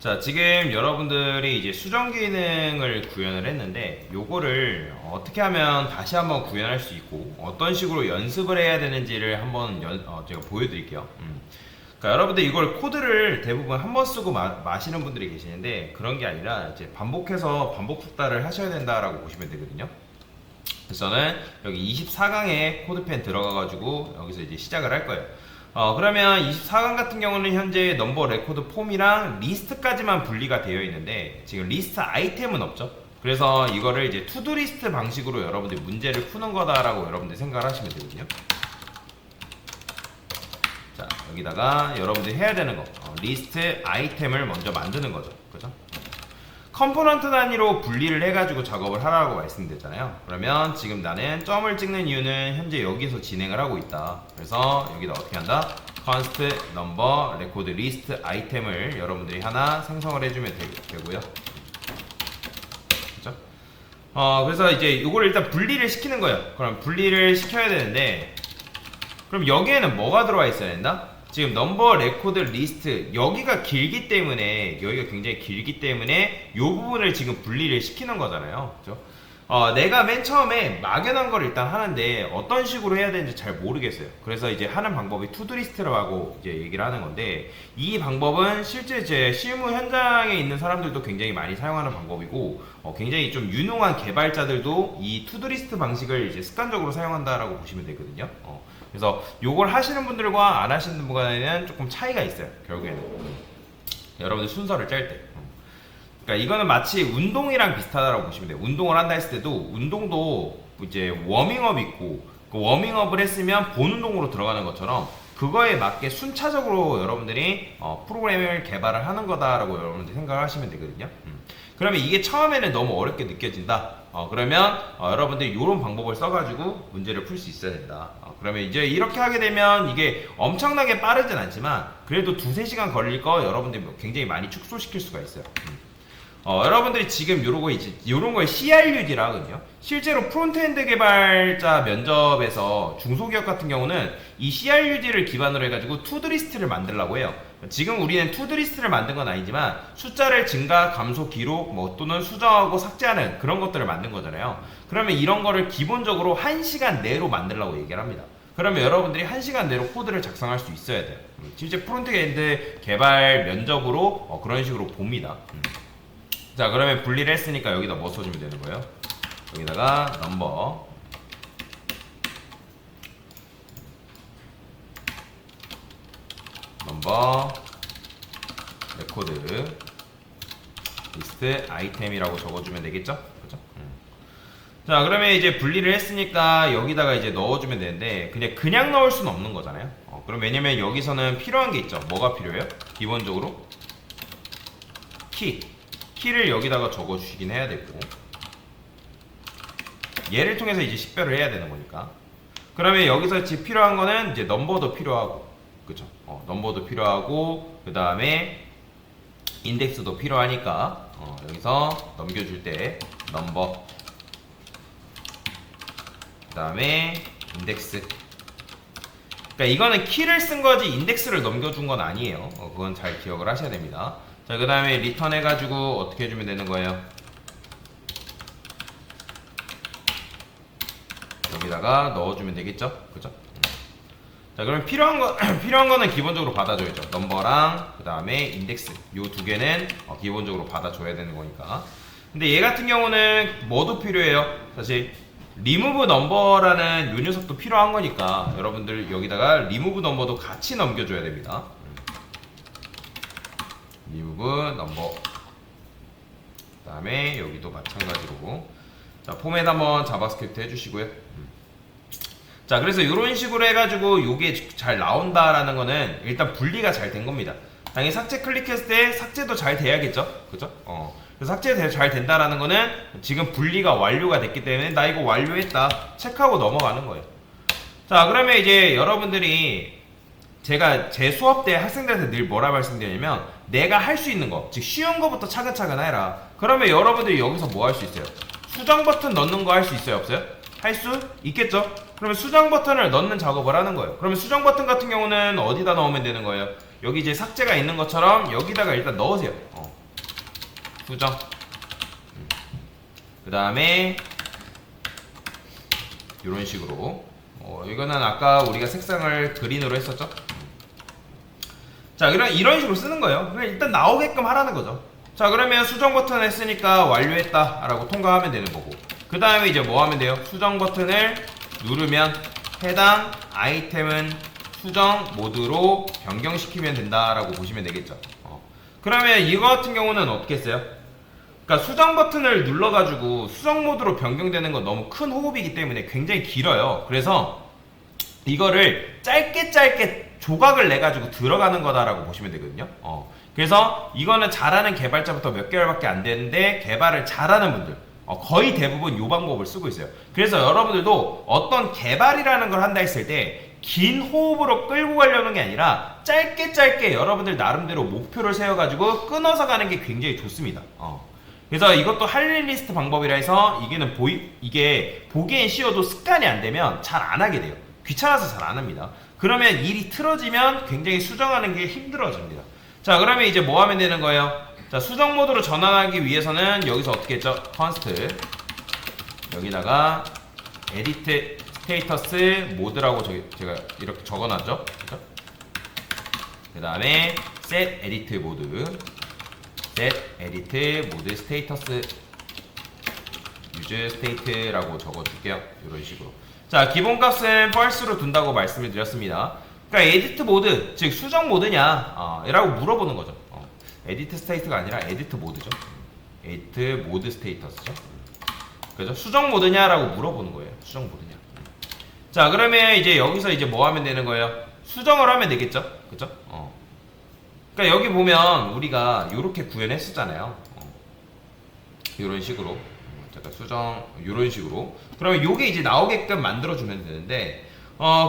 자, 지금 여러분들이 이제 수정 기능을 구현을 했는데 요거를 어떻게 하면 다시 한번 구현할 수 있고 어떤 식으로 연습을 해야 되는지를 한번 제가 보여드릴게요. 그러니까 여러분들 이걸 코드를 대부분 한 번 쓰고 마시는 분들이 계시는데 그런 게 아니라 이제 반복해서 반복 숙달을 하셔야 된다라고 보시면 되거든요. 그래서 저는 여기 24강에 코드펜 들어가가지고 여기서 이제 시작을 할 거예요. 그러면 24강 같은 경우는 현재 넘버 레코드 폼이랑 리스트까지만 분리가 되어 있는데 지금 리스트 아이템은 없죠. 그래서 이거를 이제 투두 리스트 방식으로 여러분들이 문제를 푸는 거다라고 여러분들이 생각을 하시면 되거든요. 자, 여기다가 여러분들이 해야 되는 거 리스트 아이템을 먼저 만드는 거죠. 그죠? 컴포넌트 단위로 분리를 해가지고 작업을 하라고 말씀드렸잖아요. 그러면 지금 나는 점을 찍는 이유는 현재 여기서 진행을 하고 있다. 그래서 여기다 어떻게 한다? const number record list 아이템을 여러분들이 하나 생성을 해주면 되고요. 그죠? 그래서 이제 이걸 일단 분리를 시키는 거예요. 그럼 분리를 시켜야 되는데 그럼 여기에는 뭐가 들어와 있어야 된다? 지금 넘버 레코드 리스트 여기가 길기 때문에 여기가 굉장히 길기 때문에 이 부분을 지금 분리를 시키는 거잖아요. 그죠? 내가 맨 처음에 막연한 걸 일단 하는데 어떤 식으로 해야 되는지 잘 모르겠어요. 그래서 이제 하는 방법이 투두 리스트라고 이제 얘기를 하는 건데 이 방법은 실제 제 실무 현장에 있는 사람들도 굉장히 많이 사용하는 방법이고 굉장히 좀 유능한 개발자들도 이 투두 리스트 방식을 이제 습관적으로 사용한다라고 보시면 되거든요. 그래서 요걸 하시는 분들과 안 하시는 분과는 조금 차이가 있어요. 결국에는 여러분들 순서를 짤 때. 그러니까 이거는 마치 운동이랑 비슷하다고 보시면 돼요. 운동을 한다 했을 때도 운동도 이제 워밍업 있고 그 워밍업을 했으면 본 운동으로 들어가는 것처럼 그거에 맞게 순차적으로 여러분들이 프로그램을 개발을 하는 거다라고 여러분들이 생각을 하시면 되거든요. 그러면 이게 처음에는 너무 어렵게 느껴진다. 그러면 여러분들이 이런 방법을 써가지고 문제를 풀 수 있어야 된다. 그러면 이제 이렇게 하게 되면 이게 엄청나게 빠르진 않지만 그래도 2-3시간 걸릴 거 여러분들이 굉장히 많이 축소시킬 수가 있어요. 여러분들이 지금 요런 걸 CRUD라 하거든요. 실제로 프론트엔드 개발자 면접에서 중소기업 같은 경우는 이 CRUD를 기반으로 해가지고 투두리스트를 만들려고 해요. 지금 우리는 투두리스트를 만든 건 아니지만 숫자를 증가, 감소, 기록, 또는 수정하고 삭제하는 그런 것들을 만든 거잖아요. 그러면 이런 거를 기본적으로 1시간 내로 만들려고 얘기를 합니다. 그러면 여러분들이 1시간 내로 코드를 작성할 수 있어야 돼요. 실제 프론트엔드 개발 면접으로 그런 식으로 봅니다. 자, 그러면 분리를 했으니까 여기다 뭐 써주면 되는 거예요? 여기다가 넘버 레코드 리스트 아이템이라고 적어주면 되겠죠? 그죠? 자, 그러면 이제 분리를 했으니까 여기다가 이제 넣어주면 되는데 그냥 넣을 수는 없는 거잖아요. 그럼 왜냐면 여기서는 필요한 게 있죠. 뭐가 필요해요? 기본적으로 키를 여기다가 적어주시긴 해야 되고 얘를 통해서 이제 식별을 해야 되는 거니까 그러면 여기서 지금 필요한 거는 이제 넘버도 필요하고 그죠? 넘버도 필요하고 그 다음에 인덱스도 필요하니까 여기서 넘겨줄 때 넘버 그 다음에 인덱스 그러니까 이거는 키를 쓴 거지 인덱스를 넘겨준 건 아니에요. 그건 잘 기억을 하셔야 됩니다. 자, 그 다음에 리턴 해가지고 어떻게 해주면 되는 거예요? 여기다가 넣어주면 되겠죠? 그죠? 자, 그럼 필요한 거는 기본적으로 받아줘야죠. 넘버랑 그 다음에 인덱스 요 두 개는 기본적으로 받아줘야 되는 거니까. 근데 얘 같은 경우는 뭐도 필요해요? 사실 리무브 넘버라는 요 녀석도 필요한 거니까 여러분들 여기다가 리무브 넘버도 같이 넘겨줘야 됩니다. 리무브 넘버 그 다음에 여기도 마찬가지로 자, 포맷 한번 자바스크립트 해주시고요. 자, 그래서 이런 식으로 해가지고 요게 잘 나온다라는 거는 일단 분리가 잘 된 겁니다. 당연히 삭제 클릭했을 때 삭제도 잘 돼야겠죠? 그죠? 그래서 삭제 잘 된다라는 거는 지금 분리가 완료가 됐기 때문에 나 이거 완료했다 체크하고 넘어가는 거예요. 자, 그러면 이제 여러분들이 제가 제 수업 때 학생들한테 늘 뭐라 말씀드리냐면 내가 할 수 있는 거, 즉 쉬운 거부터 차근차근 해라. 그러면 여러분들이 여기서 뭐 할 수 있어요? 수정 버튼 넣는 거 할 수 있어요? 없어요? 할 수 있겠죠? 그러면 수정 버튼을 넣는 작업을 하는 거예요. 그러면 수정 버튼 같은 경우는 어디다 넣으면 되는 거예요? 여기 이제 삭제가 있는 것처럼 여기다가 일단 넣으세요. 수정. 그 다음에 이런 식으로 이거는 아까 우리가 색상을 그린으로 했었죠. 자, 이런 식으로 쓰는 거예요. 그냥 일단 나오게끔 하라는 거죠. 자, 그러면 수정 버튼 했으니까 완료했다 라고 통과하면 되는 거고, 그 다음에 이제 뭐 하면 돼요? 수정 버튼을 누르면 해당 아이템은 수정 모드로 변경시키면 된다라고 보시면 되겠죠. 그러면 이거 같은 경우는 어떻게 했어요? 그러니까 수정 버튼을 눌러가지고 수정 모드로 변경되는 건 너무 큰 호흡이기 때문에 굉장히 길어요. 그래서 이거를 짧게 조각을 내가지고 들어가는 거다라고 보시면 되거든요. 그래서 이거는 잘하는 개발자부터 몇 개월밖에 안 되는데 개발을 잘하는 분들 거의 대부분 이 방법을 쓰고 있어요. 그래서 여러분들도 어떤 개발이라는 걸 한다 했을 때 긴 호흡으로 끌고 가려는 게 아니라 짧게 여러분들 나름대로 목표를 세워가지고 끊어서 가는 게 굉장히 좋습니다. 그래서 이것도 할일 리스트 방법이라 해서 이게 보기엔 쉬워도 습관이 안 되면 잘 안 하게 돼요. 귀찮아서 잘 안 합니다. 그러면 일이 틀어지면 굉장히 수정하는 게 힘들어집니다. 자, 그러면 이제 뭐 하면 되는 거예요? 자, 수정 모드로 전환하기 위해서는 여기서 어떻게 했죠? 컨스트 여기다가 에디트 스테이터스 모드라고 제가 이렇게 적어놨죠? 그죠? 그 다음에 set edit 모드, set edit 모드 스테이터스 use state라고 적어줄게요. 이런 식으로. 자, 기본값은 false로 둔다고 말씀을 드렸습니다. 그러니까 에디트 모드, 즉 수정 모드냐 라고 물어보는 거죠. 에디트 스테이트가 아니라 에디트 모드죠. 에디트 모드 스테이터스죠. 그죠? 수정 모드냐 라고 물어보는 거예요. 수정 모드냐. 자, 그러면 이제 여기서 이제 뭐 하면 되는 거예요? 수정을 하면 되겠죠. 그죠? 그러니까 여기 보면 우리가 이렇게 구현했었잖아요. 이런 식으로. 잠깐 수정 이런 식으로. 그러면 요게 이제 나오게끔 만들어주면 되는데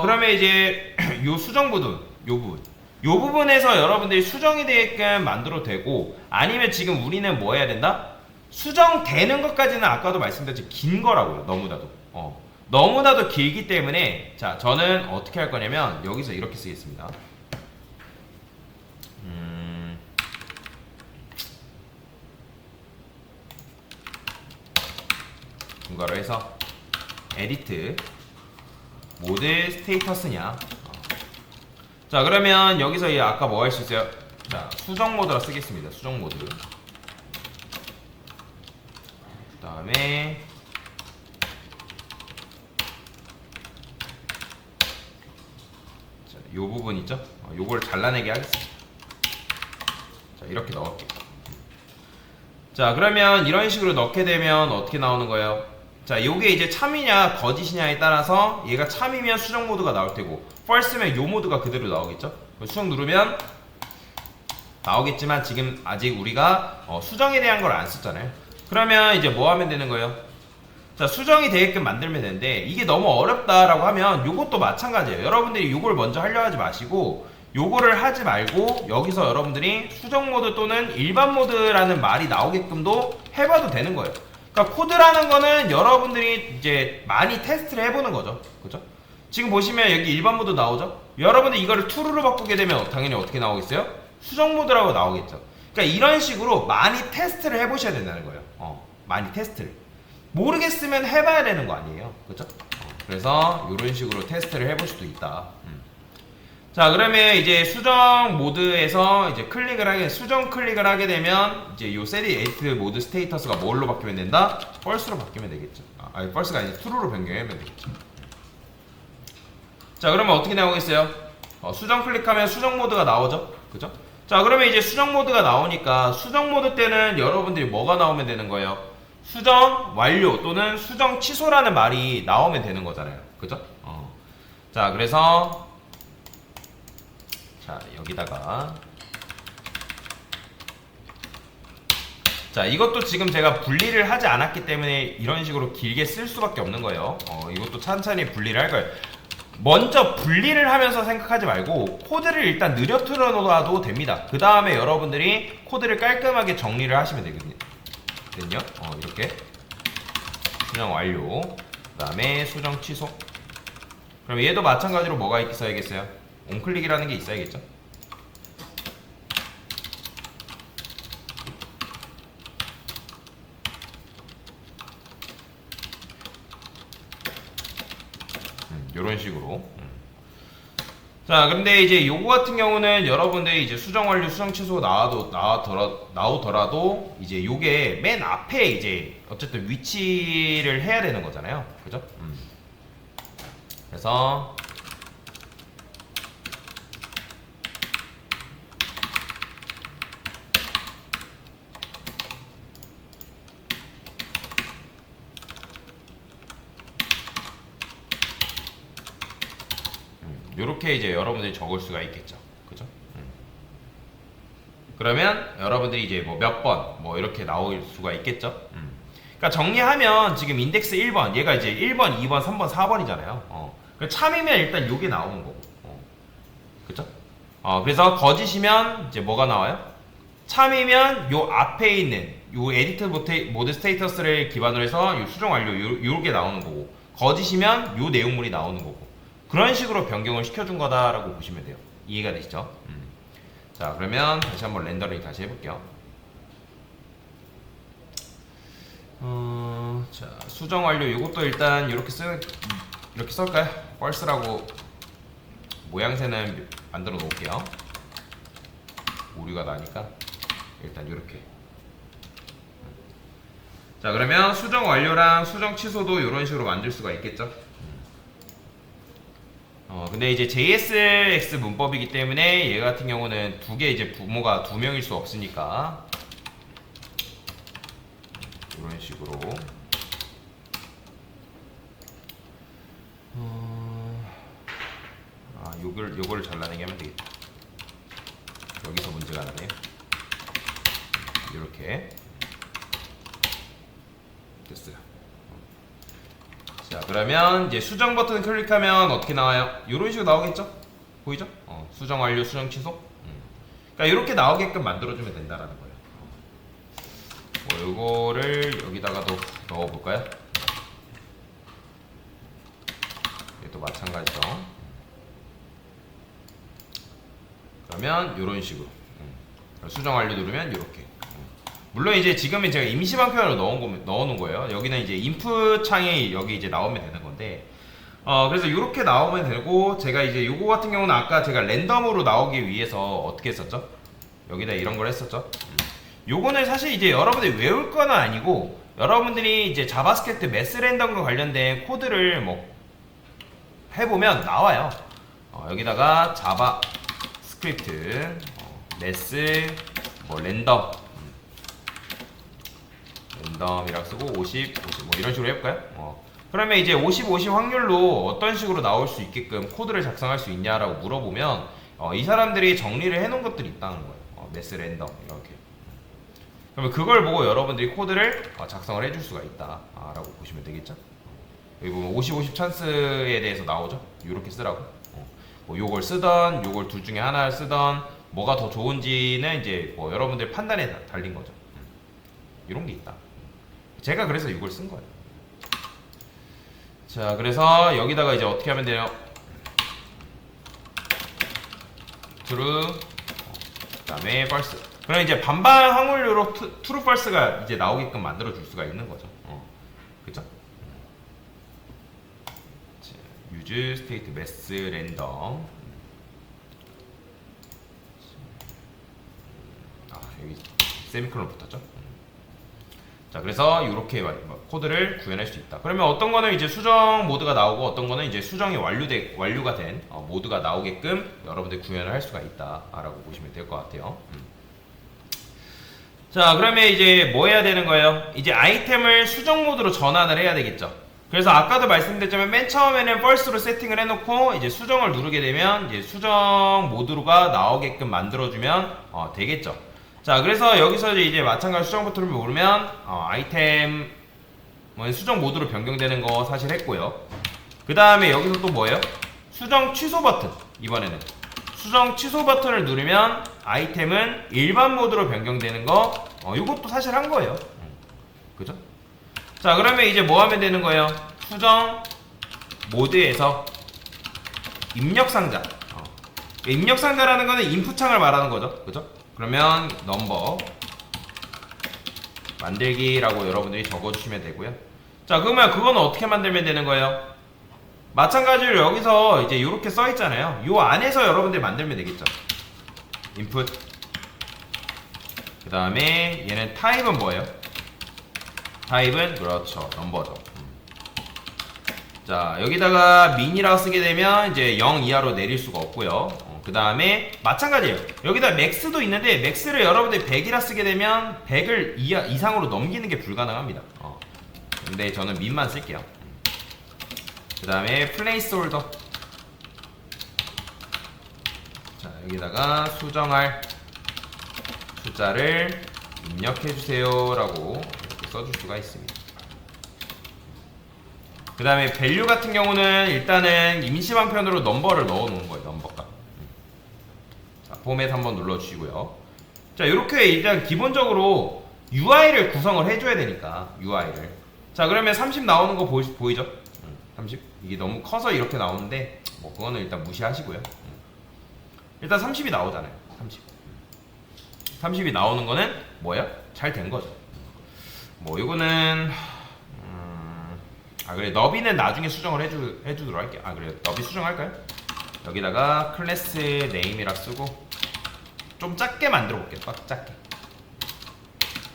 그러면 이제 요 수정 부분, 요 부분에서 여러분들이 수정이 되게끔 만들어도 되고, 아니면 지금 우리는 뭐 해야 된다? 수정되는 것까지는 아까도 말씀드렸지 긴 거라고요. 너무나도 길기 때문에, 자, 저는 어떻게 할 거냐면 여기서 이렇게 쓰겠습니다. 중괄호 해서 에디트 모드 스테이터스냐. 자, 그러면 여기서 아까 뭐 할 수 있어요? 자, 수정 모드라 쓰겠습니다. 수정 모드. 그 다음에 자, 요 부분 있죠? 요걸 잘라내게 하겠습니다. 자, 이렇게 넣을게요. 자, 그러면 이런 식으로 넣게 되면 어떻게 나오는 거예요? 자, 요게 이제 참이냐 거짓이냐에 따라서 얘가 참이면 수정 모드가 나올 테고, false면 요 모드가 그대로 나오겠죠? 수정 누르면 나오겠지만 지금 아직 우리가 수정에 대한 걸 안 썼잖아요. 그러면 이제 뭐 하면 되는 거예요? 자, 수정이 되게끔 만들면 되는데 이게 너무 어렵다라고 하면 요것도 마찬가지예요. 여러분들이 요걸 먼저 하려 하지 마시고 요거를 하지 말고 여기서 여러분들이 수정 모드 또는 일반 모드라는 말이 나오게끔도 해봐도 되는 거예요. 그러니까 코드라는 거는 여러분들이 이제 많이 테스트를 해보는 거죠. 그죠? 지금 보시면 여기 일반 모드 나오죠? 여러분들 이거를 true로 바꾸게 되면 당연히 어떻게 나오겠어요? 수정 모드라고 나오겠죠. 그러니까 이런 식으로 많이 테스트를 해보셔야 된다는 거예요. 많이 테스트를. 모르겠으면 해봐야 되는 거 아니에요. 그죠? 그래서 이런 식으로 테스트를 해볼 수도 있다. 자, 그러면 이제 수정 모드에서 이제 수정 클릭을 하게 되면 이제 요 set edit 모드 스테이터스가 뭘로 바뀌면 된다? false로 바뀌면 되겠죠. 아니, false가 아니라 true로 변경하면 되겠죠. 자, 그러면 어떻게 나오겠어요? 수정 클릭하면 수정 모드가 나오죠? 그죠? 자, 그러면 이제 수정 모드가 나오니까 수정 모드 때는 여러분들이 뭐가 나오면 되는 거예요? 수정 완료 또는 수정 취소라는 말이 나오면 되는 거잖아요. 그죠? 자, 그래서 자, 여기다가 자, 이것도 지금 제가 분리를 하지 않았기 때문에 이런 식으로 길게 쓸 수밖에 없는 거예요. 이것도 천천히 분리를 할 거예요. 먼저 분리를 하면서 생각하지 말고 코드를 일단 느려 틀어놔도 됩니다. 그 다음에 여러분들이 코드를 깔끔하게 정리를 하시면 되거든요. 이렇게 수정 완료, 그 다음에 수정 취소. 그럼 얘도 마찬가지로 뭐가 있어야겠어요? 온클릭이라는 게 있어야겠죠. 요런 식으로. 자, 근데 이제 요거 같은 경우는 여러분들이 이제 수정 완료, 수정 취소 나오더라도 이제 요게 맨 앞에 이제 어쨌든 위치를 해야 되는 거잖아요. 그죠? 그래서 요렇게 이제 여러분들이 적을 수가 있겠죠. 그죠? 그러면 여러분들이 이제 뭐 몇 번 뭐 이렇게 나올 수가 있겠죠. 그러니까 정리하면 지금 인덱스 1번 얘가 이제 1번, 2번, 3번, 4번이잖아요. 참이면 일단 요게 나오는 거고. 그죠? 그래서 거짓이면 이제 뭐가 나와요? 참이면 요 앞에 있는 요 에디트 모드 스테이터스를 기반으로 해서 요 수정 완료 요게 나오는 거고, 거짓이면 요 내용물이 나오는 거고, 그런 식으로 변경을 시켜준 거다라고 보시면 돼요. 이해가 되시죠? 자, 그러면 다시 한번 렌더링 다시 해볼게요. 자, 수정 완료 이것도 일단 이렇게 쓸까요? 펄스라고 모양새는 만들어 놓을게요. 오류가 나니까 일단 이렇게. 자, 그러면 수정 완료랑 수정 취소도 이런 식으로 만들 수가 있겠죠. 근데 이제 JSX 문법이기 때문에 얘 같은 경우는 두 개 이제 부모가 두 명일 수 없으니까 이런 식으로 요거를 잘라내게 하면 되겠다. 여기서 문제가 나네요. 이렇게 됐어요. 자, 그러면 이제 수정 버튼 클릭하면 어떻게 나와요? 이런 식으로 나오겠죠? 보이죠? 수정 완료, 수정 취소. 그러니까 이렇게 나오게끔 만들어주면 된다라는 거예요. 요거를 여기다가도 넣어볼까요? 얘도 마찬가지죠. 그러면 이런 식으로 수정 완료 누르면 이렇게. 물론 이제 지금은 제가 임시 방편으로 넣어놓은 거예요. 여기는 이제 인풋 창이 여기 이제 나오면 되는 건데, 그래서 이렇게 나오면 되고, 제가 이제 요거 같은 경우는 아까 제가 랜덤으로 나오기 위해서 어떻게 했었죠? 여기다 이런 걸 했었죠. 요거는 사실 이제 여러분들이 외울 건 아니고, 여러분들이 이제 자바스크립트 매스 랜덤과 관련된 코드를 뭐 해보면 나와요. 여기다가 자바스크립트 매스 뭐 랜덤이라고 쓰고 50, 50 뭐 이런 식으로 해볼까요? 그러면 이제 50, 50 확률로 어떤 식으로 나올 수 있게끔 코드를 작성할 수 있냐라고 물어보면 이 사람들이 정리를 해놓은 것들이 있다는 거예요. 매스 랜덤 이렇게. 그러면 그걸 보고 여러분들이 코드를 작성을 해줄 수가 있다라고 보시면 되겠죠. 여기 보면 50, 50 찬스에 대해서 나오죠. 이렇게 쓰라고. 뭐 요걸 쓰던 요걸 둘 중에 하나를 쓰던 뭐가 더 좋은지는 이제 뭐 여러분들 판단에 달린 거죠. 이런 게 있다. 제가 그래서 이걸 쓴 거예요. 자, 그래서 여기다가 이제 어떻게 하면 돼요? true, 그 다음에 false. 그럼 이제 반반 확률로 true, false가 이제 나오게끔 만들어 줄 수가 있는 거죠. 그죠? use state mass random. 여기 세미콜론 붙었죠? 자, 그래서 이렇게 코드를 구현할 수 있다. 그러면 어떤 거는 이제 수정 모드가 나오고 어떤 거는 이제 수정이 완료가 된 모드가 나오게끔 여러분들 구현을 할 수가 있다라고 보시면 될 것 같아요. 자, 그러면 이제 뭐 해야 되는 거예요? 이제 아이템을 수정 모드로 전환을 해야 되겠죠. 그래서 아까도 말씀드렸지만 맨 처음에는 false로 세팅을 해놓고 이제 수정을 누르게 되면 이제 수정 모드가 나오게끔 만들어주면 되겠죠. 자, 그래서 여기서 이제 마찬가지 수정 버튼을 누르면 아이템은 수정 모드로 변경되는 거 사실 했고요. 그 다음에 여기서 또 뭐예요? 수정 취소 버튼. 이번에는 수정 취소 버튼을 누르면 아이템은 일반 모드로 변경되는 거 이것도 사실 한 거예요. 그죠? 자, 그러면 이제 뭐 하면 되는 거예요? 수정 모드에서 입력 상자. 입력 상자라는 거는 인풋 창을 말하는 거죠. 그죠? 그러면 넘버 만들기라고 여러분들이 적어주시면 되고요. 자, 그러면 그거는 어떻게 만들면 되는 거예요? 마찬가지로 여기서 이제 이렇게 써 있잖아요. 요 안에서 여러분들이 만들면 되겠죠. input. 그 다음에 얘는 타입은 뭐예요? 타입은 그렇죠, 넘버죠. 자, 여기다가 민이라고 쓰게 되면 이제 0 이하로 내릴 수가 없고요. 그 다음에 마찬가지예요. 여기다 맥스도 있는데 맥스를 여러분들이 100이라 쓰게 되면 100을 이상으로 넘기는 게 불가능합니다. 근데 저는 민만 쓸게요. 그 다음에 플레이스홀더. 자, 여기다가 수정할 숫자를 입력해주세요 라고 이렇게 써줄 수가 있습니다. 그 다음에 밸류 같은 경우는 일단은 임시방편으로 넘버를 넣어 놓은 거예요. 넘버가. 자, 포맷 한번 눌러주시고요. 자, 이렇게 일단 기본적으로 UI를 구성을 해줘야 되니까 UI를. 자, 그러면 30 나오는 거 보이죠? 30. 이게 너무 커서 이렇게 나오는데 뭐 그거는 일단 무시하시고요. 일단 30이 나오잖아요. 30이 나오는 거는 뭐야? 잘 된 거죠. 뭐 이거는 그래, 너비는 나중에 수정을 해주도록 할게요. 그래, 너비 수정할까요? 여기다가 클래스 네임이라 쓰고 좀 작게 만들어 볼게요. 딱 작게.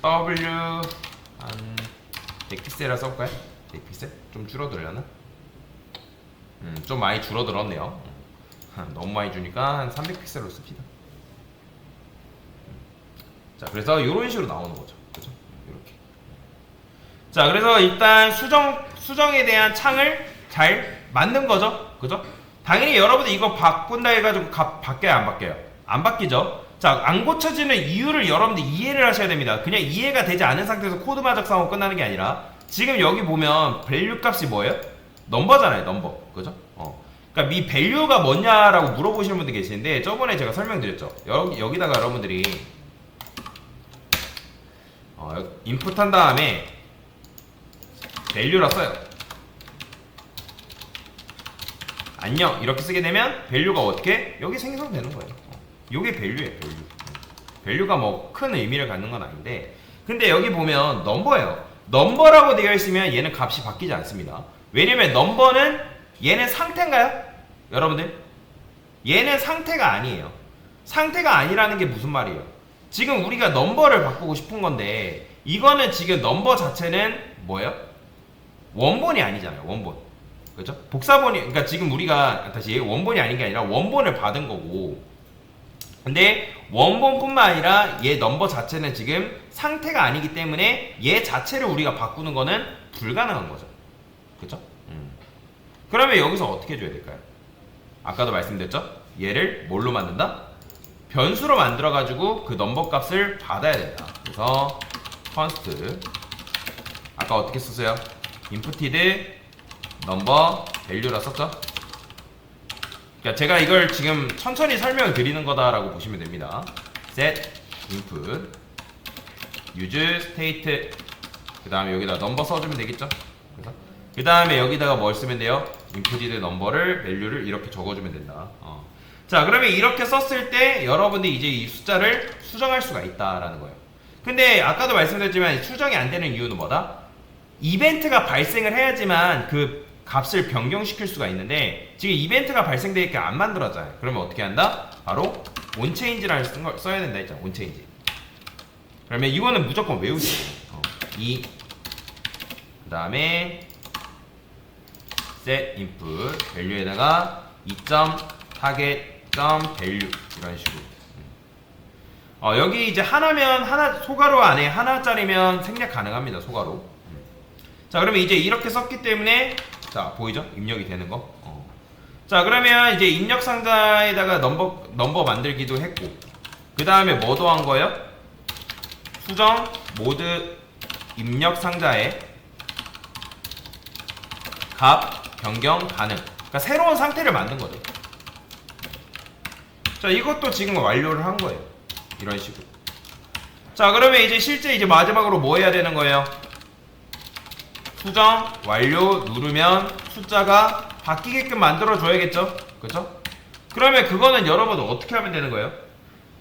W 한 100픽셀이라 써볼까요? 100픽셀? 좀 줄어들려나? 좀 많이 줄어들었네요. 너무 많이 주니까 한 300픽셀로 씁시다. 자, 그래서 이런 식으로 나오는 거죠. 그죠? 이렇게. 자, 그래서 일단 수정에 대한 창을 잘 만든 거죠. 그죠? 당연히 여러분들 이거 바꾼다 해가지고 바뀌어요, 안 바뀌어요? 안 바뀌죠? 자, 안 고쳐지는 이유를 여러분들 이해를 하셔야 됩니다. 그냥 이해가 되지 않은 상태에서 코드만 작성하고 끝나는 게 아니라 지금 여기 보면 밸류 값이 뭐예요? 넘버잖아요, 넘버. 그죠? 그러니까 이 밸류가 뭐냐라고 물어보시는 분들 계시는데 저번에 제가 설명드렸죠. 여기다가 여러분들이 인풋 한 다음에 밸류라 써요. 안녕 이렇게 쓰게 되면 밸류가 어떻게 여기 생성되는 거예요. 요게 밸류예요. 밸류가 뭐 큰 의미를 갖는 건 아닌데 근데 여기 보면 넘버예요. 넘버라고 되어 있으면 얘는 값이 바뀌지 않습니다. 왜냐면 넘버는 얘는 상태인가요? 여러분들 얘는 상태가 아니에요. 상태가 아니라는 게 무슨 말이에요? 지금 우리가 넘버를 바꾸고 싶은 건데 이거는 지금 넘버 자체는 뭐예요? 원본이 아니잖아요. 원본. 그렇죠? 복사본이 그러니까 지금 우리가 다시 원본이 아닌 게 아니라 원본을 받은 거고 근데 원본뿐만 아니라 얘 넘버 자체는 지금 상태가 아니기 때문에 얘 자체를 우리가 바꾸는 거는 불가능한 거죠. 그렇죠? 그러면 여기서 어떻게 해줘야 될까요? 아까도 말씀드렸죠? 얘를 뭘로 만든다? 변수로 만들어가지고 그 넘버 값을 받아야 된다. 그래서 const 아까 어떻게 썼어요? inputted number value라 썼죠? 그러니까 제가 이걸 지금 천천히 설명을 드리는 거다라고 보시면 됩니다. set input use state 그 다음에 여기다 number 써주면 되겠죠? 그 다음에 여기다가 뭘 쓰면 돼요? inputted number를 value를 이렇게 적어주면 된다. 자, 그러면 이렇게 썼을 때 여러분들이 이제 이 숫자를 수정할 수가 있다라는 거예요. 근데 아까도 말씀드렸지만 수정이 안 되는 이유는 뭐다? 이벤트가 발생을 해야지만 그 값을 변경시킬 수가 있는데 지금 이벤트가 발생되니까 안 만들어져요. 그러면 어떻게 한다? 바로 onChange라는 걸 써야 된다 했잖아. onChange. 그러면 이거는 무조건 외우세요. 그 다음에 set input value에다가 2.target.value 이런 식으로. 여기 이제 하나면 하나 소괄호 안에 하나짜리면 생략 가능합니다. 소괄호. 자, 그러면 이제 이렇게 썼기 때문에 자, 보이죠? 입력이 되는 거. 자, 그러면 이제 입력 상자에다가 넘버 만들기도 했고 그 다음에 뭐 더한 거예요? 수정 모드 입력 상자에 값 변경 가능. 그러니까 새로운 상태를 만든 거죠. 자, 이것도 지금 완료를 한 거예요. 이런 식으로. 자, 그러면 이제 실제 이제 마지막으로 뭐 해야 되는 거예요? 수정 완료 누르면 숫자가 바뀌게끔 만들어 줘야겠죠? 그쵸? 그러면 그거는 여러분 어떻게 하면 되는 거예요?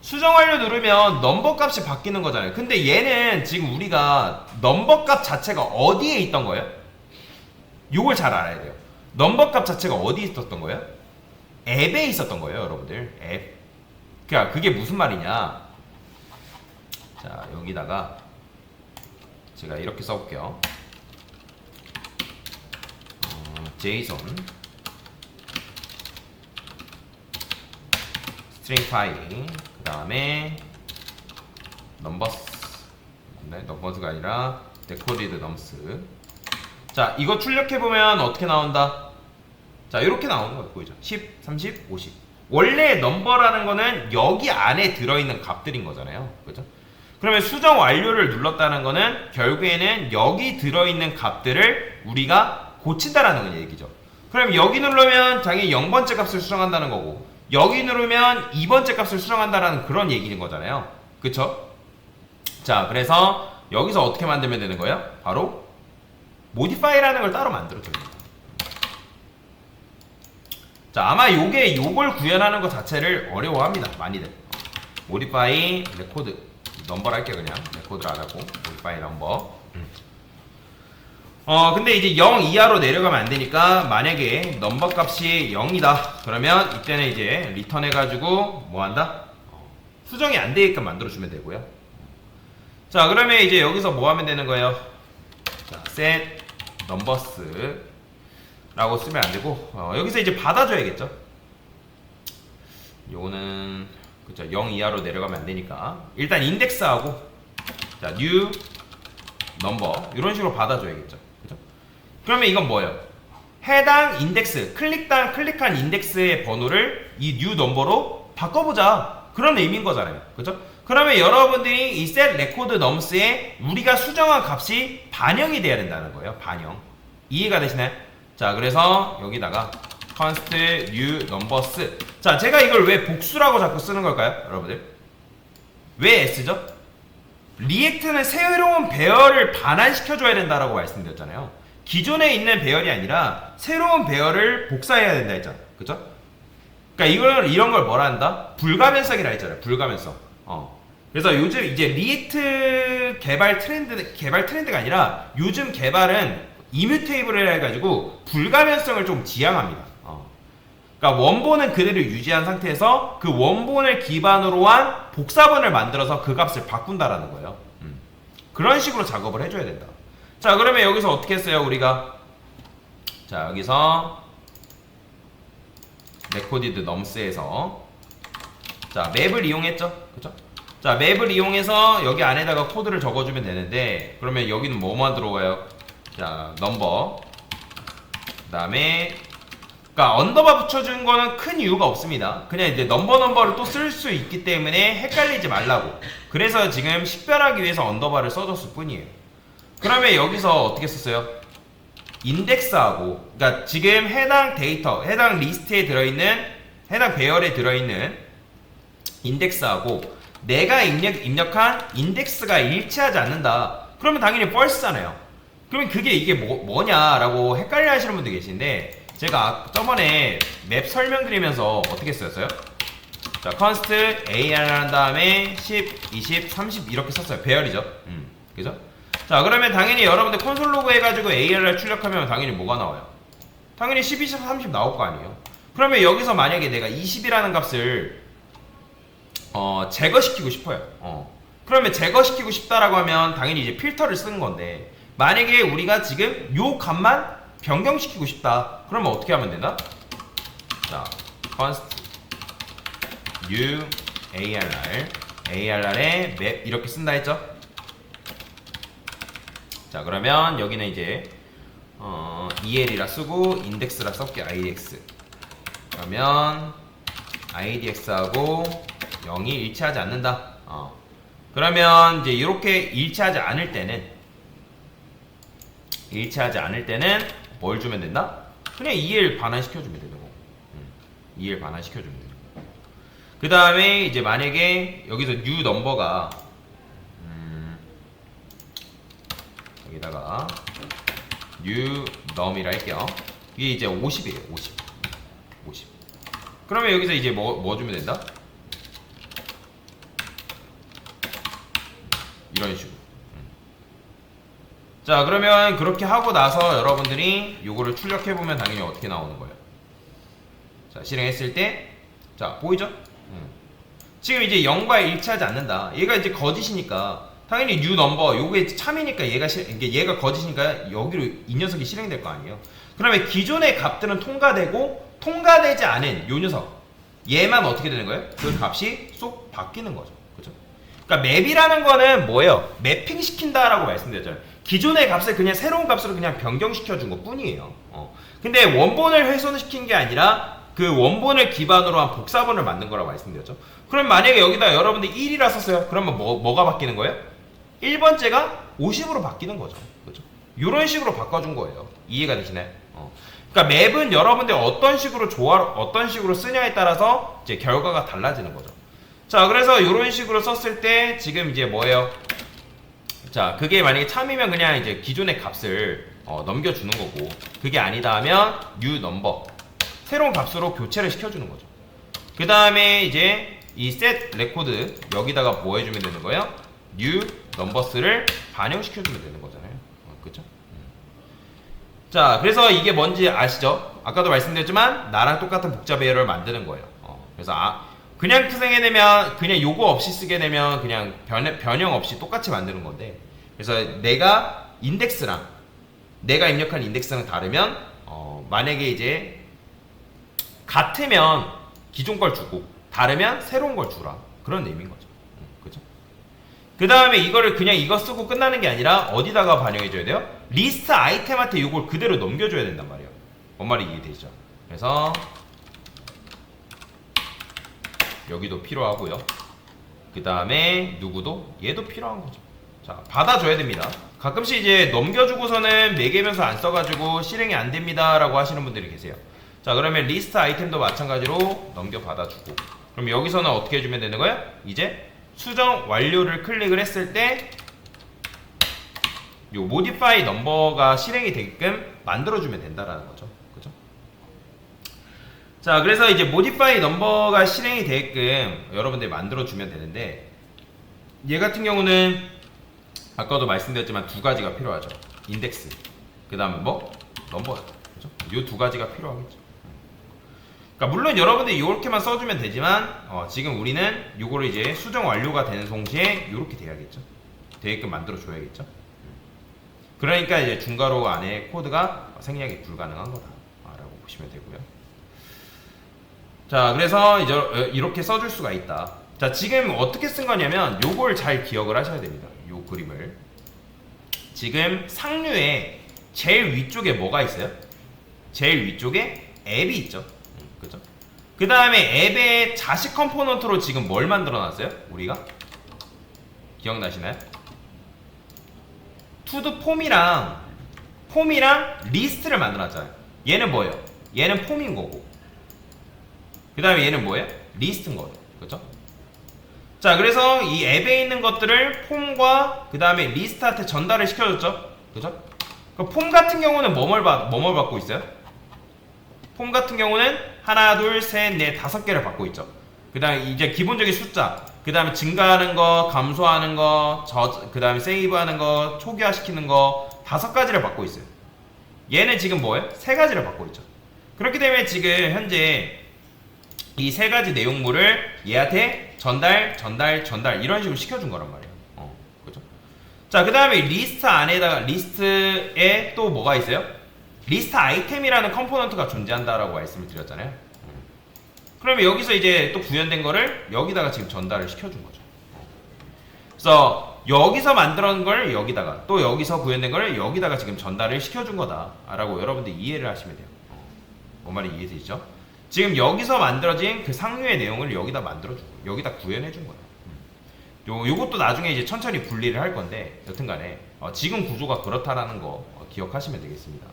수정 완료 누르면 넘버 값이 바뀌는 거잖아요. 근데 얘는 지금 우리가 넘버 값 자체가 어디에 있던 거예요? 요걸 잘 알아야 돼요. 넘버 값 자체가 어디 있었던 거예요? 앱에 있었던 거예요, 여러분들. 앱. 그러니까 그게 무슨 말이냐? 자, 여기다가 제가 이렇게 써볼게요. JSON 스트링 파일, 그 다음에 넘버스, 네, 넘버스가 아니라 데코디드 넘스. 자, 이거 출력해보면 어떻게 나온다? 자, 이렇게 나오는 거 보이죠? 10, 30, 50. 원래 넘버라는 거는 여기 안에 들어있는 값들인 거잖아요. 그죠? 그러면 수정 완료를 눌렀다는 거는 결국에는 여기 들어있는 값들을 우리가 고친다라는 건 얘기죠. 그럼 여기 누르면 당연히 0번째 값을 수정한다는 거고, 여기 누르면 2번째 값을 수정한다라는 그런 얘기인 거잖아요. 그쵸? 자, 그래서 여기서 어떻게 만들면 되는 거예요? 바로 modify라는 걸 따로 만들어줘야 됩니다. 자, 아마 요걸 구현하는 것 자체를 어려워합니다, 많이들. modify record 넘버를 할게요. 그냥 레코드를 안 하고 modify 넘버. 근데 이제 0 이하로 내려가면 안 되니까, 만약에 넘버 값이 0이다 그러면 이때는 이제 리턴 해가지고 뭐 한다? 수정이 안 되게끔 만들어주면 되고요. 자, 그러면 이제 여기서 뭐 하면 되는 거예요? 자, set numbers 라고 쓰면 안 되고, 여기서 이제 받아줘야겠죠. 요거는 그쵸, 0 이하로 내려가면 안 되니까 일단 인덱스하고, 자, new number 이런 식으로 받아줘야겠죠. 그죠? 그러면 이건 뭐예요? 해당 인덱스, 클릭한 인덱스의 번호를 이 new number로 바꿔보자, 그런 의미인 거잖아요. 그죠? 그러면 여러분들이 이 set record nums에 우리가 수정한 값이 반영이 돼야 된다는 거예요. 반영. 이해가 되시나요? 자, 그래서 여기다가 const new numbers. 자, 제가 이걸 왜 복수라고 자꾸 쓰는 걸까요, 여러분들? 왜 S죠? 리액트는 새로운 배열을 반환시켜줘야 된다라고 말씀드렸잖아요. 기존에 있는 배열이 아니라 새로운 배열을 복사해야 된다 했잖아. 그죠? 그러니까 이런 걸 뭐라 한다? 불가변성이라 했잖아요. 불가변성. 그래서 요즘 이제 리액트 개발 트렌드가 아니라, 요즘 개발은 이뮤테이블을 해가지고 불가변성을 좀 지향합니다. 그러니까 원본은 그대로 유지한 상태에서 그 원본을 기반으로 한 복사본을 만들어서 그 값을 바꾼다라는 거예요. 그런 식으로 작업을 해줘야 된다. 자, 그러면 여기서 어떻게 했어요, 우리가? 자, 여기서 recorded nums에서 자, 맵을 이용했죠. 그죠? 자, 맵을 이용해서 여기 안에다가 코드를 적어주면 되는데, 그러면 여기는 뭐만 들어가요? 자, 넘버, 그 다음에, 그러니까 언더바 붙여준 거는 큰 이유가 없습니다. 그냥 이제 넘버를 또 쓸 수 있기 때문에 헷갈리지 말라고. 그래서 지금 식별하기 위해서 언더바를 써줬을 뿐이에요. 그러면 여기서 어떻게 썼어요? 인덱스하고, 그러니까 지금 해당 데이터, 해당 리스트에 들어있는, 해당 배열에 들어있는 인덱스하고 내가 입력한 인덱스가 일치하지 않는다. 그러면 당연히 false잖아요. 그러면 그게 이게 뭐냐라고 헷갈려 하시는 분들 계신데, 제가 저번에 맵 설명드리면서 어떻게 썼어요? 자, const AR 한 다음에 10, 20, 30 이렇게 썼어요. 배열이죠. 그죠? 자, 그러면 당연히 여러분들 콘솔 로그 해가지고 AR을 출력하면 당연히 뭐가 나와요? 당연히 10, 20, 30 나올 거 아니에요? 그러면 여기서 만약에 내가 20이라는 값을 제거시키고 싶어요. 그러면 제거시키고 싶다라고 하면 당연히 이제 필터를 쓰는 건데, 만약에 우리가 지금 요 값만 변경시키고 싶다. 그러면 어떻게 하면 되나? 자, const new arr에 map 이렇게 쓴다 했죠? 자, 그러면 여기는 이제 el이라 쓰고 index라 쓸게요. idx. 그러면 idx하고 0이 일치하지 않는다. 그러면 이제 이렇게 일치하지 않을 때는 뭘 주면 된다? 그냥 EL 반환시켜주면 되는 거고. EL 반환시켜주면 되는 거고. 그 다음에 이제 만약에 여기서 new 넘버가 여기다가 new num이라 할게요. 이게 이제 50이에요. 50. 그러면 여기서 이제 뭐 주면 된다? 이런 식으로. 자, 그러면 그렇게 하고 나서 여러분들이 요거를 출력해보면 당연히 어떻게 나오는 거예요? 자, 실행했을 때, 자, 보이죠? 지금 이제 0과 일치하지 않는다. 얘가 이제 거짓이니까, 당연히 new number, 요게 참이니까 얘가 거짓이니까 여기로 이 녀석이 실행될 거 아니에요? 그러면 기존의 값들은 통과되고, 통과되지 않은 요 녀석, 얘만 어떻게 되는 거예요? 그 값이 쏙 바뀌는 거죠. 그죠? 그러니까 맵이라는 거는 뭐예요? 매핑 시킨다라고 말씀드렸잖아요. 기존의 값을 그냥 새로운 값으로 그냥 변경시켜 준 것 뿐이에요. 근데 원본을 훼손시킨 게 아니라 그 원본을 기반으로 한 복사본을 만든 거라고 말씀드렸죠. 그럼 만약에 여기다 여러분들 1이라 썼어요. 그러면 뭐가 바뀌는 거예요? 1번째가 50으로 바뀌는 거죠. 그죠? 이런 식으로 바꿔준 거예요. 이해가 되시나요? 그러니까 맵은 여러분들 어떤 식으로 쓰냐에 따라서 이제 결과가 달라지는 거죠. 자, 그래서 이런 식으로 썼을 때 지금 이제 뭐예요? 자, 그게 만약에 참이면 그냥 이제 기존의 값을 넘겨주는 거고, 그게 아니다 하면 new number, 새로운 값으로 교체를 시켜주는 거죠. 그 다음에 이제 이 set record 여기다가 뭐 해주면 되는 거예요? new numbers를 반영시켜주면 되는 거잖아요. 그쵸? 자, 그래서 이게 뭔지 아시죠? 아까도 말씀드렸지만 나랑 똑같은 복잡 배열을 만드는 거예요. 그래서 그냥 구성해내면 그냥 요거 없이 쓰게 되면 그냥 변형 없이 똑같이 만드는 건데, 그래서 내가 인덱스랑 내가 입력한 인덱스랑 다르면 만약에 이제 같으면 기존 걸 주고 다르면 새로운 걸 주라, 그런 의미인 거죠. 그죠? 그 다음에 이거를 그냥 이거 쓰고 끝나는 게 아니라 어디다가 반영해줘야 돼요? 리스트 아이템한테 이걸 그대로 넘겨줘야 된단 말이에요. 뭔 말이 이해되시죠? 그래서 여기도 필요하고요. 그 다음에 누구도 얘도 필요한 거죠. 자, 받아줘야 됩니다. 가끔씩 이제 넘겨주고서는 매개면서 안 써가지고 실행이 안 됩니다 라고 하시는 분들이 계세요. 자, 그러면 리스트 아이템도 마찬가지로 넘겨 받아주고, 그럼 여기서는 어떻게 해주면 되는 거예요? 이제 수정 완료를 클릭을 했을 때 요 modify number가 실행이 되게끔 만들어주면 된다라는 거죠. 그죠? 자, 그래서 이제 modify number가 실행이 되게끔 여러분들이 만들어주면 되는데, 얘 같은 경우는 아까도 말씀드렸지만 두 가지가 필요하죠. 인덱스, 그 다음에 뭐? 넘버. 그죠? 요 두 가지가 필요하겠죠. 그러니까 물론 여러분들이 이렇게만 써주면 되지만 지금 우리는 요거를 이제 수정 완료가 되는 동시에 이렇게 돼야겠죠. 되게끔 만들어줘야겠죠. 그러니까 이제 중괄호 안에 코드가 생략이 불가능한 거다라고 보시면 되고요. 자, 그래서 이제 이렇게 써줄 수가 있다. 자, 지금 어떻게 쓴 거냐면 요걸 잘 기억을 하셔야 됩니다. 요 그림을. 지금 상류에 제일 위쪽에 뭐가 있어요? 제일 위쪽에 앱이 있죠. 그죠? 그 다음에 앱의 자식 컴포넌트로 지금 뭘 만들어 놨어요? 우리가? 기억나시나요? 투두 폼이랑 리스트를 만들어 놨잖아요. 얘는 뭐예요? 얘는 폼인 거고, 그 다음에 얘는 뭐예요? 리스트인 거죠. 그죠? 자, 그래서 이 앱에 있는 것들을 폼과 그 다음에 리스트한테 전달을 시켜줬죠. 그죠? 그 폼 같은 경우는 뭐뭘 받고 있어요? 폼 같은 경우는 하나, 둘, 셋, 넷, 5개를 받고 있죠. 그 다음에 이제 기본적인 숫자, 그 다음에 증가하는 거, 감소하는 거, 그 다음에 세이브하는 거, 초기화시키는 거 5가지를 받고 있어요. 얘는 지금 뭐예요? 3가지를 받고 있죠. 그렇기 때문에 지금 현재 이 3가지 내용물을 얘한테 전달 이런 식으로 시켜준 거란 말이에요. 그죠? 자, 그 다음에 리스트 안에다가 리스트에 또 뭐가 있어요? 리스트 아이템이라는 컴포넌트가 존재한다라고 말씀을 드렸잖아요. 그러면 여기서 이제 또 구현된 거를 여기다가 지금 전달을 시켜준 거죠. 그래서 여기서 만들어낸 걸 여기다가, 또 여기서 구현된 걸 여기다가 지금 전달을 시켜준 거다라고 여러분들 이해를 하시면 돼요. 뭔 말이 이해되시죠? 지금 여기서 만들어진 그 상류의 내용을 여기다 만들어주고 여기다 구현해준 거예요. 요것도 나중에 이제 천천히 분리를 할 건데, 여튼간에 지금 구조가 그렇다라는 거 기억하시면 되겠습니다.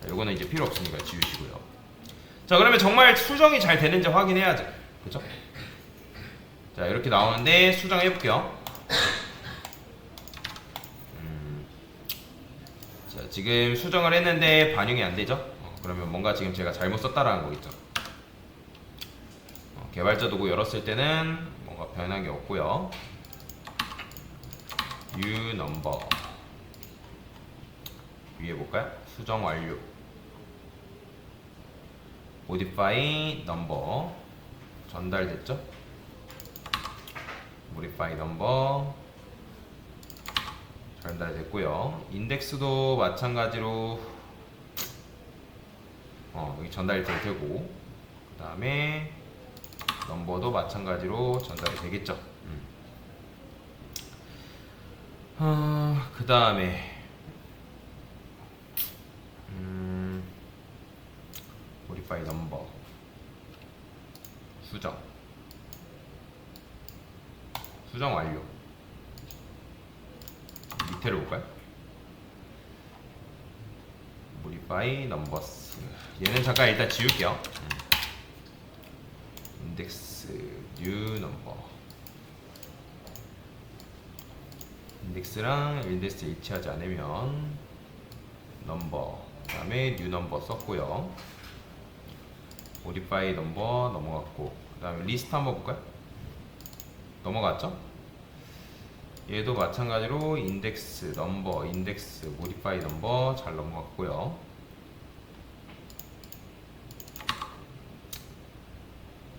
자, 요거는 이제 필요 없으니까 지우시고요. 자, 그러면 정말 수정이 잘 되는지 확인해야죠. 그죠? 자, 이렇게 나오는데 수정해 볼게요. 자, 지금 수정을 했는데 반영이 안 되죠? 그러면 뭔가 지금 제가 잘못 썼다라는 거겠죠. 개발자 도구 열었을 때는 뭔가 변한 게 없고요. new number. 위에 볼까요? 수정 완료. modify number 전달됐죠? modify number 전달됐고요. 인덱스도 마찬가지로 여기 전달이 되고, 그 다음에 넘버도 마찬가지로 전달이 되겠죠. 그 다음에 modify number 수정 완료. 밑에를 볼까요? modify numbers 얘는 잠깐 일단 지울게요. 인덱스 new number 인덱스랑 인덱스 일치하지 않으면 넘버 그 다음에 new number 썼고요. modify number 넘어갔고, 그 다음에 리스트 한번 볼까요? 넘어갔죠? 얘도 마찬가지로 인덱스 넘버 인덱스 modify number 잘 넘어갔고요.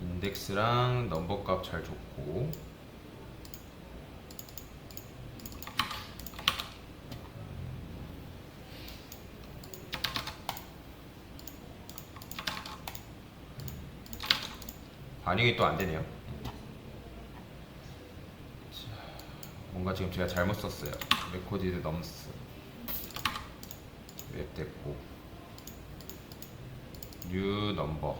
인덱스랑 넘버 값 잘 줬고, 반영이 또 안되네요. 뭔가 지금 제가 잘못 썼어요. recorded nums 웹 됐고, new number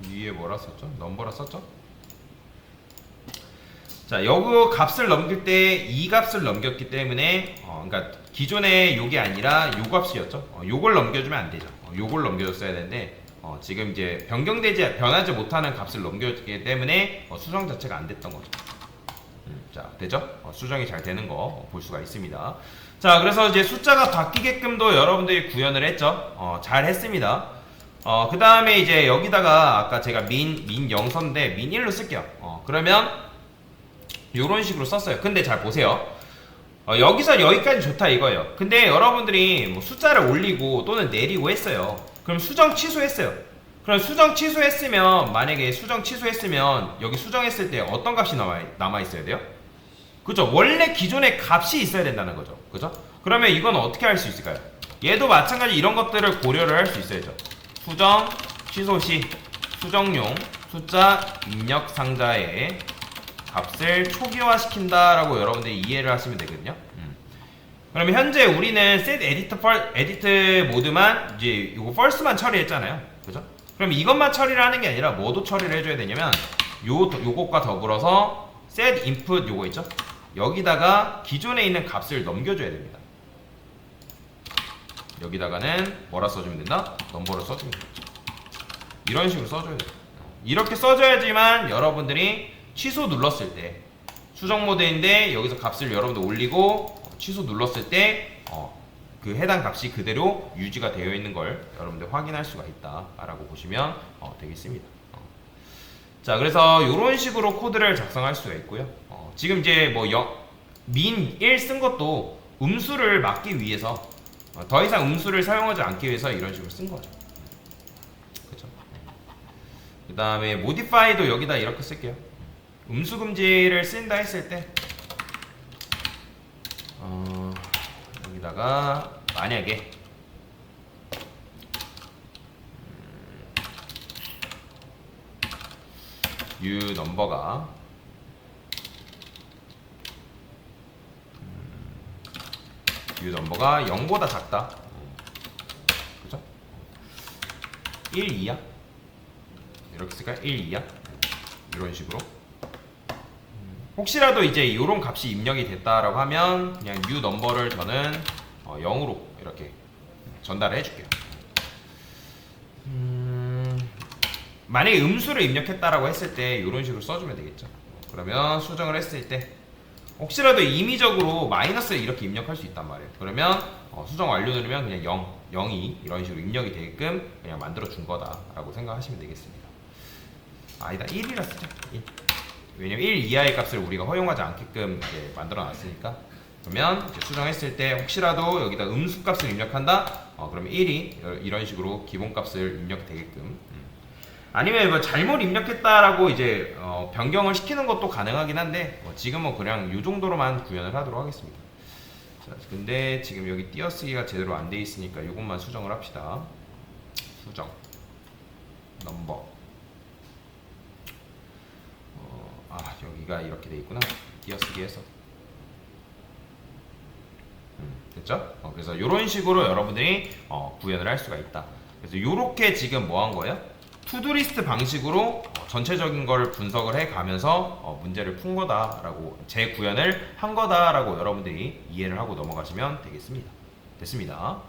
위에 뭐라 썼죠? 넘버라 썼죠? 자, 여기 값을 넘길 때 이 값을 넘겼기 때문에 그러니까 기존에 요게 아니라 요 값이었죠. 요걸 넘겨주면 안 되죠. 요걸 넘겨줬어야 되는데 지금 이제 변하지 못하는 값을 넘겨줬기 때문에 수정 자체가 안 됐던 거죠. 자, 되죠? 수정이 잘 되는 거 볼 수가 있습니다. 자, 그래서 이제 숫자가 바뀌게끔도 여러분들이 구현을 했죠. 잘 했습니다. 그 다음에 이제 여기다가 아까 제가 min 0선인데 min 1로 쓸게요. 그러면 요런 식으로 썼어요. 근데 잘 보세요. 여기서 여기까지 좋다 이거예요. 근데 여러분들이 뭐 숫자를 올리고 또는 내리고 했어요. 그럼 수정 취소했어요. 그럼 수정 취소했으면, 만약에 수정 취소했으면 여기 수정했을 때 어떤 값이 남아 있어야 돼요? 그죠? 원래 기존의 값이 있어야 된다는 거죠. 그죠? 그러면 이건 어떻게 할 수 있을까요? 얘도 마찬가지 이런 것들을 고려를 할 수 있어야죠. 수정 취소 시 수정용 숫자 입력 상자에 값을 초기화시킨다라고 여러분들이 이해를 하시면 되거든요. 그러면 현재 우리는 set edit 모드만 이제 이거 first만 처리했잖아요. 그죠? 그럼 이것만 처리를 하는 게 아니라 뭐도 처리를 해줘야 되냐면 요것과 더불어서 set input 요거 있죠? 여기다가 기존에 있는 값을 넘겨줘야 됩니다. 여기다가는 뭐라 써주면 된다? 넘버를 써주면 되죠. 이런 식으로 써줘야 돼요. 이렇게 써줘야지만 여러분들이 취소 눌렀을 때 수정 모드인데 여기서 값을 여러분들 올리고 취소 눌렀을 때 그 해당 값이 그대로 유지가 되어 있는 걸 여러분들 확인할 수가 있다라고 보시면 되겠습니다. 자, 그래서 이런 식으로 코드를 작성할 수가 있고요. 지금 이제 뭐 min 1 쓴 것도 음수를 막기 위해서 더 이상 음수를 사용하지 않기 위해서 이런 식으로 쓴 거죠. 그렇죠? 그 다음에 modify도 여기다 이렇게 쓸게요. 음수 금지를 쓴다 했을 때 여기다가 만약에 u 넘버가 u 넘버가 0보다 작다. 그죠? 1 이하 이렇게 쓸까요? 1 이하 이런 식으로. 혹시라도 이제 이런 값이 입력이 됐다라고 하면 그냥 new 넘버를 저는 0으로 이렇게 전달을 해줄게요. 만약에 음수를 입력했다라고 했을 때 이런 식으로 써주면 되겠죠. 그러면 수정을 했을 때 혹시라도 임의적으로 마이너스를 이렇게 입력할 수 있단 말이에요. 그러면 수정 완료 누르면 그냥 0이 이런 식으로 입력이 되게끔 그냥 만들어 준 거다라고 생각하시면 되겠습니다. 아니다, 1이라 쓰자. 1. 왜냐면 1 이하의 값을 우리가 허용하지 않게끔 이제 만들어 놨으니까. 그러면 이제 수정했을 때 혹시라도 여기다 음수 값을 입력한다? 그러면 1이 이런 식으로 기본 값을 입력되게끔. 아니면 뭐 잘못 입력했다라고 이제 변경을 시키는 것도 가능하긴 한데 지금은 그냥 이 정도로만 구현을 하도록 하겠습니다. 자, 근데 지금 여기 띄어쓰기가 제대로 안 돼 있으니까 이것만 수정을 합시다. 수정 넘버 여기가 이렇게 돼 있구나. 띄어쓰기에서 됐죠? 그래서 이런 식으로 여러분들이 구현을 할 수가 있다. 그래서 이렇게 지금 뭐 한 거예요? 투두리스트 방식으로 전체적인 걸 분석을 해 가면서 문제를 푼 거다라고, 재구현을 한 거다라고 여러분들이 이해를 하고 넘어가시면 되겠습니다. 됐습니다.